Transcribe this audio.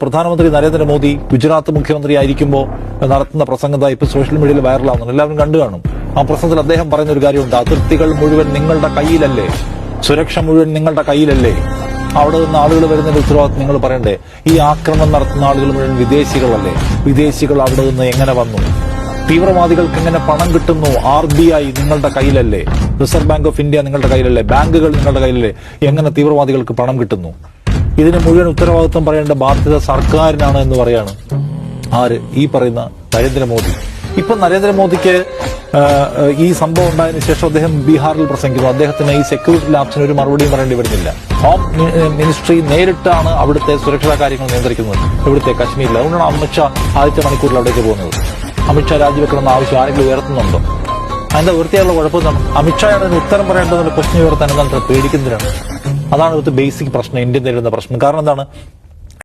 പ്രധാനമന്ത്രി നരേന്ദ്രമോദി ഗുജറാത്ത് മുഖ്യമന്ത്രി ആയിരിക്കുമ്പോൾ നടത്തുന്ന പ്രസംഗത ഇപ്പൊ സോഷ്യൽ മീഡിയയിൽ വൈറലാവുന്നു, എല്ലാവരും കണ്ടു കാണും. ആ പ്രസംഗത്തിൽ അദ്ദേഹം പറയുന്ന ഒരു കാര്യമുണ്ട്, അതിർത്തികൾ മുഴുവൻ നിങ്ങളുടെ കയ്യിലല്ലേ, സുരക്ഷ മുഴുവൻ നിങ്ങളുടെ കയ്യിലല്ലേ, അവിടെ നിന്ന് ആളുകൾ വരുന്നതിന്റെ ഉത്തരവാദിത്വം നിങ്ങൾ പറയണ്ടേ, ഈ ആക്രമണം നടത്തുന്ന ആളുകൾ മുഴുവൻ വിദേശികളല്ലേ, വിദേശികൾ അവിടെ നിന്ന് എങ്ങനെ വന്നു, തീവ്രവാദികൾക്ക് എങ്ങനെ പണം കിട്ടുന്നു, RBI നിങ്ങളുടെ കയ്യിലല്ലേ, റിസർവ് ബാങ്ക് ഓഫ് ഇന്ത്യ നിങ്ങളുടെ കയ്യിലല്ലേ, ബാങ്കുകൾ നിങ്ങളുടെ കയ്യിലല്ലേ, എങ്ങനെ തീവ്രവാദികൾക്ക് പണം കിട്ടുന്നു, ഇതിന് മുഴുവൻ ഉത്തരവാദിത്വം പറയേണ്ട ബാധ്യത സർക്കാരിനാണ് എന്ന് പറയാണ് ആര്? ഈ പറയുന്ന നരേന്ദ്രമോദി. ഇപ്പൊ നരേന്ദ്രമോദിക്ക് ഈ സംഭവം ഉണ്ടായതിനു ശേഷം അദ്ദേഹം ബീഹാറിൽ പ്രസംഗിക്കുന്നു. അദ്ദേഹത്തിന് ഈ സെക്യൂരിറ്റി ലാബ്സിന് ഒരു മറുപടിയും പറയേണ്ടി വരുന്നില്ല. ഹോം മിനിസ്ട്രി നേരിട്ടാണ് അവിടുത്തെ സുരക്ഷാ കാര്യങ്ങൾ നിയന്ത്രിക്കുന്നത്, ഇവിടുത്തെ കശ്മീരിൽ. അതുകൊണ്ടാണ് അമിത്ഷാ ആദ്യത്തെ മണിക്കൂറിൽ അവിടേക്ക് പോകുന്നത്. അമിത്ഷാ രാജിവെക്കണമെന്ന ആവശ്യം ആരെങ്കിലും ഉയർത്തുന്നുണ്ടോ? അതിന്റെ വൃത്തിയുള്ള കുഴപ്പം എന്താണ്? അമിത്ഷായാണ് അതിന് ഉത്തരം പറയേണ്ടതെന്നുള്ള പ്രശ്നം ഉയർത്താൻ എന്താണ് പേടിക്കുന്നതിനാണ്? അതാണ് ഇവിടുത്തെ ബേസിക് പ്രശ്നം, ഇന്ത്യ നേരിടുന്ന പ്രശ്നം. കാരണം എന്താണ്?